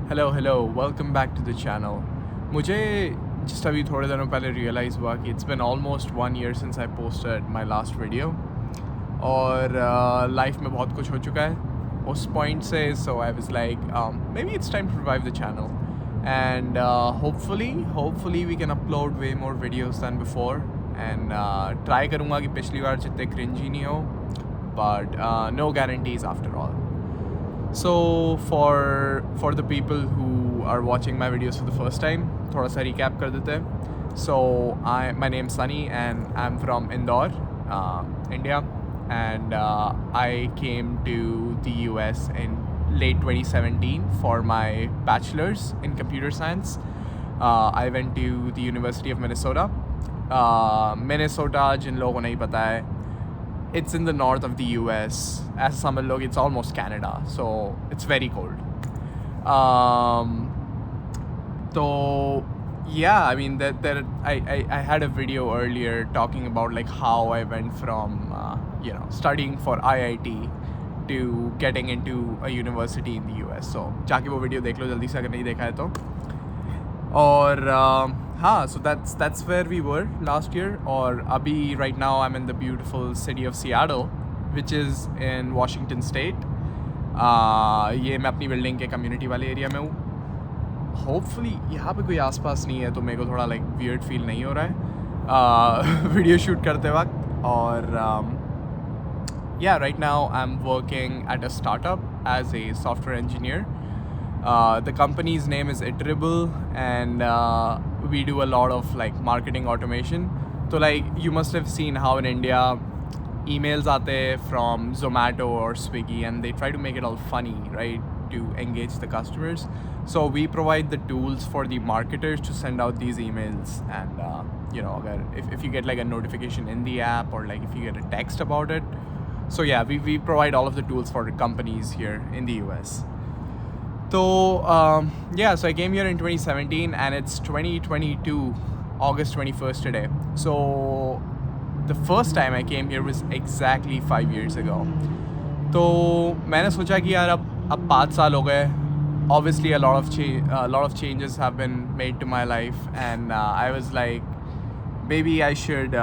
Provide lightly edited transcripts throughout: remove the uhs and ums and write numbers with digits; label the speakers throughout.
Speaker 1: Hello, welcome back to the channel. मुझे just अभी थोड़े दिनों पहले realize हुआ कि it's been almost 1 year since I posted my last video और life में बहुत कुछ हो चुका है उस point से, so I was like maybe it's time to revive the channel and hopefully we can upload way more videos than before and try करूँगा कि पिछली बार जितने cringy नहीं हो, but no guarantees after all. So for the people who are watching my videos for the first time, थोड़ा सा recap कर देते हैं. So my name is Sunny and I'm from Indore, India, and I came to the US in late 2017 for my bachelor's in computer science. I went to the University of Minnesota. Minnesota जिन लोगों को नहीं पता है, it's in the north of the US. As some look, it's almost Canada, so it's very cold. So yeah, I mean I had a video earlier talking about like how I went from studying for IIT to getting into a university in the US. So जाके वो video देख लो जल्दी से अगर नहीं देखा है तो. और so that's where we were last year. और अभी right now I'm in the beautiful city of Seattle, which is in Washington State. ये मैं अपनी बिल्डिंग के कम्युनिटी वाले एरिया में हूँ. होपफुली यहाँ पे कोई आसपास नहीं है तो मेरे को थोड़ा लाइक वियर्ड फील नहीं हो रहा है वीडियो शूट करते वक्त. और yeah, right now I'm working at a startup as a software engineer. The company's name is Iterable and we do a lot of like marketing automation. So like you must have seen how in India emails aate from Zomato or Swiggy and they try to make it all funny, right, to engage the customers. So we provide the tools for the marketers to send out these emails and if you get like a notification in the app or like if you get a text about it. So yeah, we provide all of the tools for companies here in the US. So so I came here in 2017 and it's 2022, August 21st today. So the first time I came here was exactly 5 years ago. तो मैंने सोचा कि यार अब 5 साल हो गए. Obviously a lot of changes have been made to my life and I was like maybe I should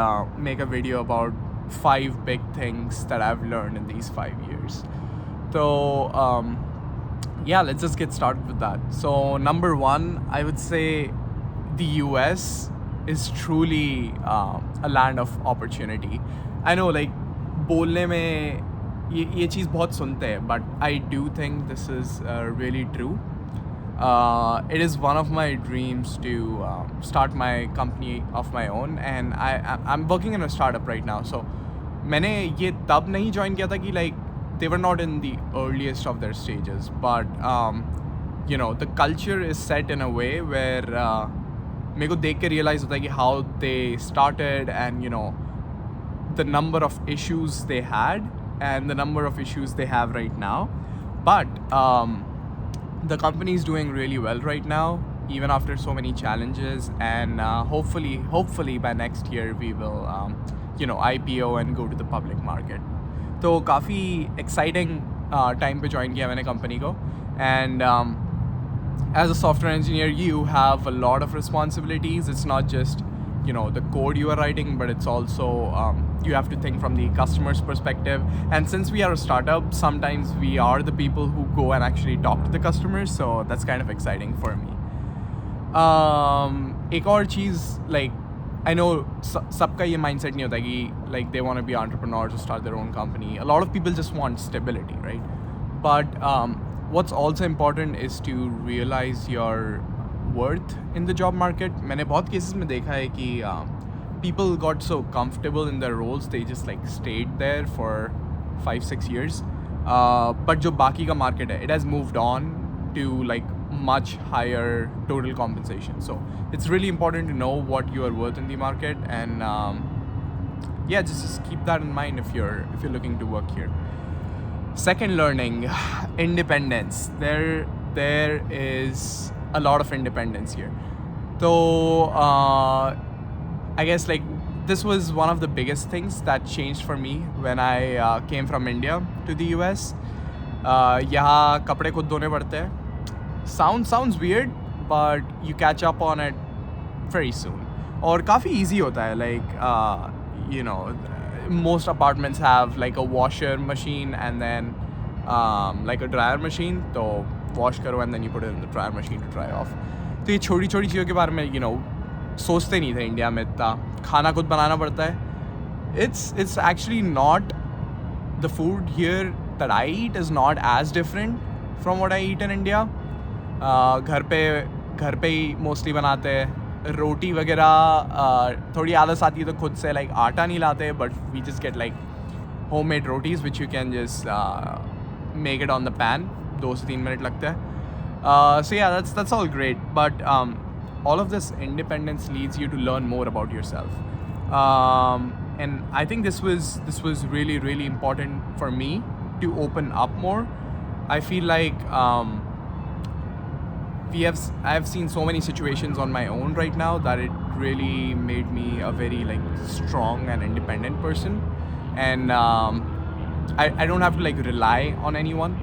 Speaker 1: make a video about 5 big things that I've learned in these 5 years. So yeah, let's just get started with that. So number 1, I would say the US is truly a land of opportunity. I know like बोलने में ये चीज़ बहुत सुनते हैं, but I do think this is really true. It is one of my dreams to start my company of my own and I'm working in a startup right now. So मैंने ये तब नहीं join किया था कि like they were not in the earliest of their stages, but the culture is set in a way where मेरे को देख के realize होता है कि how they started and the number of issues they had and the number of issues they have right now. But the company is doing really well right now, even after so many challenges, and hopefully by next year we will IPO and go to the public market. तो काफ़ी exciting time पे join किया मैंने company को. And as a software engineer you have a lot of responsibilities. It's not just the code you are writing, but it's also you have to think from the customer's perspective. And since we are a startup, sometimes we are the people who go and actually talk to the customers, so that's kind of exciting for me. एक और चीज़ like I know सबका ये mindset नहीं होता कि like they want to be entrepreneurs or start their own company. A lot of people just want stability, right? But what's also important is to realize your worth in the job market. मैंने बहुत cases में देखा है कि people got so comfortable in their roles, they just like stayed there for 5-6 years. But जो बाकी का market है, it has moved on to like much higher total compensation. So it's really important to know what you are worth in the market and just keep that in mind if you're looking to work here. Second learning, independence. There is a lot of independence here. So I guess like this was one of the biggest things that changed for me when I came from India to the US. यहाँ कपड़े खुद धोने पड़ते हैं. sounds weird, but you catch up on it very soon. और काफ़ी easy होता है, like you know, most apartments have like a washer machine and then like a dryer machine. तो wash करो and then you put it in the dryer machine to dry off. तो ये छोटी छोटी चीज़ों के बारे में you know सोचते नहीं थे इंडिया में इतना. खाना खुद बनाना पड़ता है. It's actually not, the food here that I eat is not as different from what I eat in India. घर पे ही mostly बनाते हैं. रोटी वगैरह थोड़ी आलस आती है तो खुद से like आटा नहीं लाते, but we just get like homemade rotis which you can just make it on the pan. 2 से 3 मिनट लगते हैं. So yeah, that's all great, but all of this independence leads you to learn more about yourself. And I think this was really, really important for me to open up more. I feel like I have seen so many situations on my own right now that it really made me a very like strong and independent person, and I don't have to like rely on anyone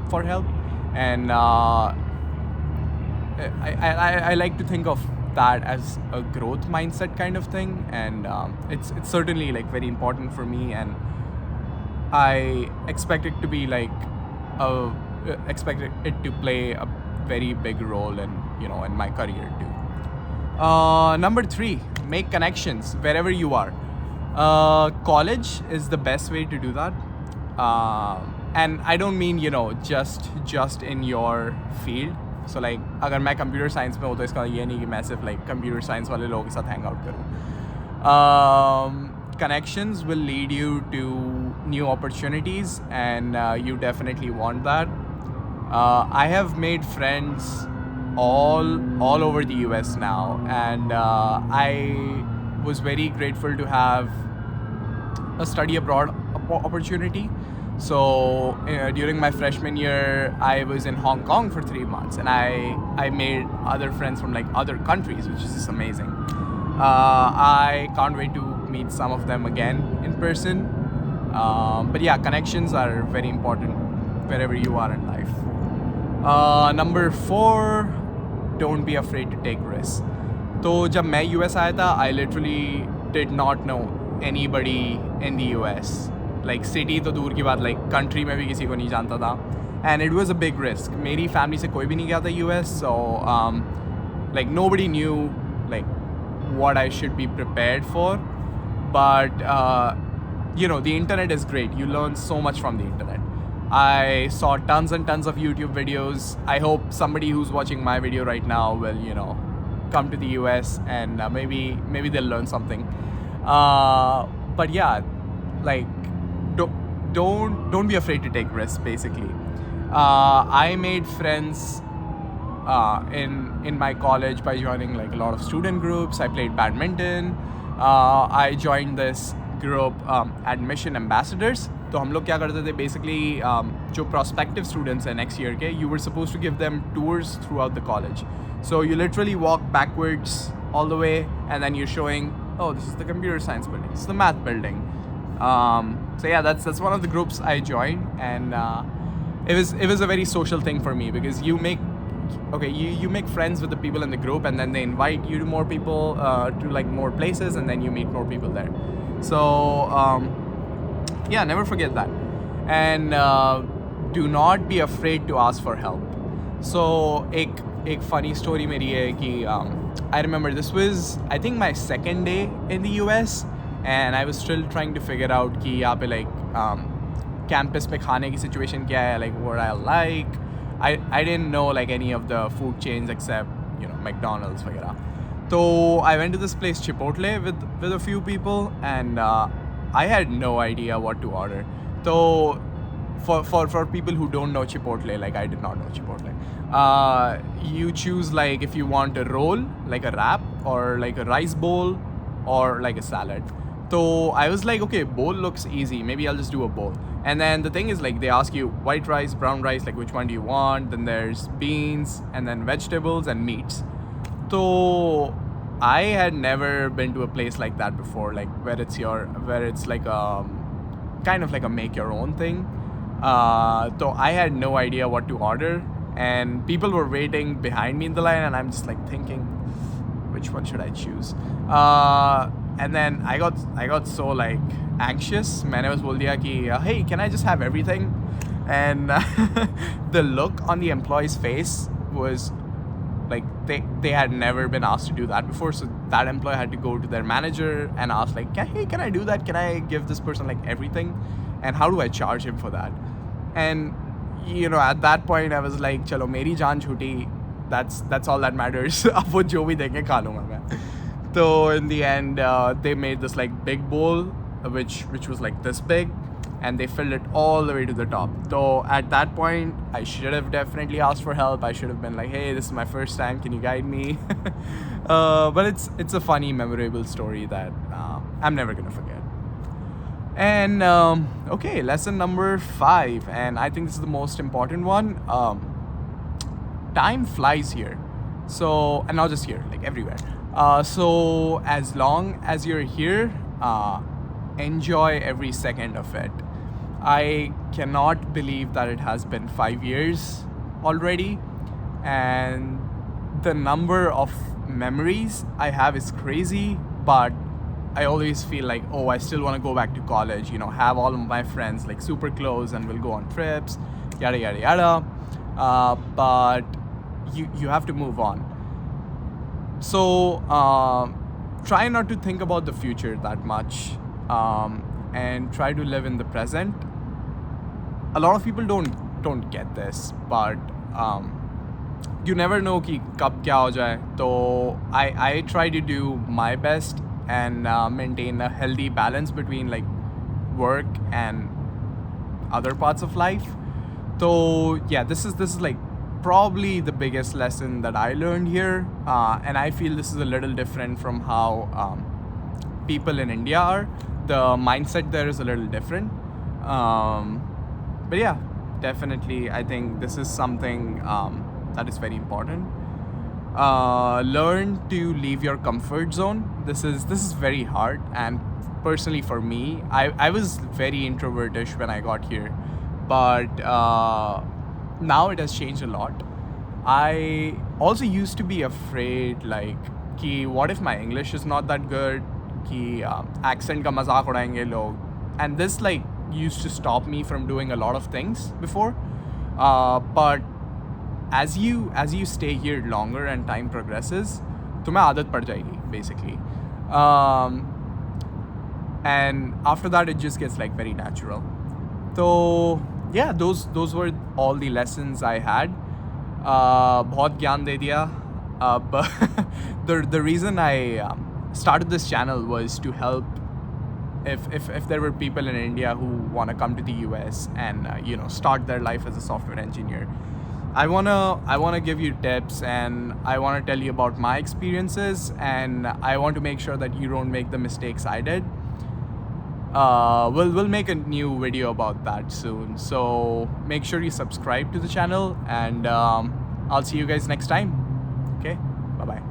Speaker 1: for help, and I like to think of that as a growth mindset kind of thing, and it's certainly like very important for me, and I expect it to be like expect it to play a very big role in in my career too. Number 3, make connections wherever you are. College is the best way to do that, and I don't mean just in your field. So like अगर मैं computer science में हो तो इसका ये नहीं कि मैं सिर्फ like computer science वाले लोगों के साथ hang out करूँ. Connections will lead you to new opportunities, and you definitely want that. I have made friends all over the US now, and I was very grateful to have a study abroad opportunity. So during my freshman year, I was in Hong Kong for 3 months, and I made other friends from like other countries, which is just amazing. I can't wait to meet some of them again in person. But yeah, connections are very important wherever you are in life. Number 4, don't be afraid to take risks. तो जब मैं US आया था, I literally did not know anybody in the US. Like city तो दूर की बात, like country में भी किसी को नहीं जानता था, and it was a big risk. मेरी family से कोई भी नहीं गया था US, so like nobody knew like what I should be prepared for. But the internet is great. You learn so much from the internet. I saw tons and tons of YouTube videos. I hope somebody who's watching my video right now will come to the US, and maybe they'll learn something. But yeah, like don't be afraid to take risks, basically. I made friends in my college by joining like a lot of student groups. I played badminton. I joined this group, admission ambassadors. तो हम लोग क्या करते थे, basically जो prospective students हैं next year के, you were supposed to give them tours throughout the college. So you literally walk backwards all the way, and then you're showing, oh, this is the computer science building, this is the math building. So yeah, that's one of the groups I joined, and it was a very social thing for me, because you make friends with the people in the group, and then they invite you to more people, to like more places, and then you meet more people there. So yeah, never forget that, and do not be afraid to ask for help. So एक funny story मेरी है कि I remember this was I think my second day in the US, and I was still trying to figure out कि यहाँ पे like campus पे खाने की situation क्या है, like what I like. I didn't know like any of the food chains except McDonald's वगैरह. So I went to this place Chipotle with a few people, and I had no idea what to order. So for people who don't know Chipotle, like I did not know Chipotle, you choose like if you want a roll, like a wrap, or like a rice bowl, or like a salad. So I was like, okay, bowl looks easy, maybe I'll just do a bowl. And then the thing is, like, they ask you white rice, brown rice, like which one do you want, then there's beans, and then vegetables and meats. So I had never been to a place like that before, like where it's like kind of like a make your own thing. So I had no idea what to order, and people were waiting behind me in the line, and I'm just like thinking, which one should I choose? And then I got so like anxious. मैंने बस बोल दिया कि hey, can I just have everything? And the look on the employee's face was like they had never been asked to do that before, so that employee had to go to their manager and ask like, hey, can I do that? Can I give this person like everything? And how do I charge him for that? And at that point I was like, chalo meri jaan chhuti, that's all that matters. Ab wo jo bhi denge kha lunga main. So in the end they made this like big bowl which was like this big, and they filled it all the way to the top. So at that point, I should have definitely asked for help. I should have been like, hey, this is my first time, can you guide me? But it's a funny, memorable story that I'm never gonna forget. And okay, lesson number 5, and I think this is the most important one. Time flies here. So, and not just here, like everywhere. So as long as you're here, enjoy every second of it. I cannot believe that it has been 5 years already, and the number of memories I have is crazy, but I always feel like, oh, I still want to go back to college, have all of my friends like super close and we'll go on trips, yada yada yada. But you have to move on. So try not to think about the future that much, and try to live in the present. A lot of people don't get this, but you never know कि कब क्या हो जाए. So I try to do my best and maintain a healthy balance between like work and other parts of life. So yeah, this is like probably the biggest lesson that I learned here, and I feel this is a little different from how people in India are. The mindset there is a little different, but yeah, definitely I think this is something that is very important. Learn to leave your comfort zone. This is very hard, and personally for me, I was very introvertish when I got here, but now it has changed a lot. I also used to be afraid like कि what if my English is not that good, कि accent का मजाक उड़ाएंगे लोग, and this like used to stop me from doing a lot of things before, but as you stay here longer and time progresses, तुम्हें आदत पड़ जाएगी basically, and after that it just gets like very natural. So yeah, those were all the lessons I had. बहुत ज्ञान दे दिया, but the reason I started this channel was to help if there were people in India who want to come to the US and start their life as a software engineer. I wanna give you tips, and I want to tell you about my experiences, and I want to make sure that you don't make the mistakes I did. We'll make a new video about that soon, so make sure you subscribe to the channel, and I'll see you guys next time. Okay, bye bye.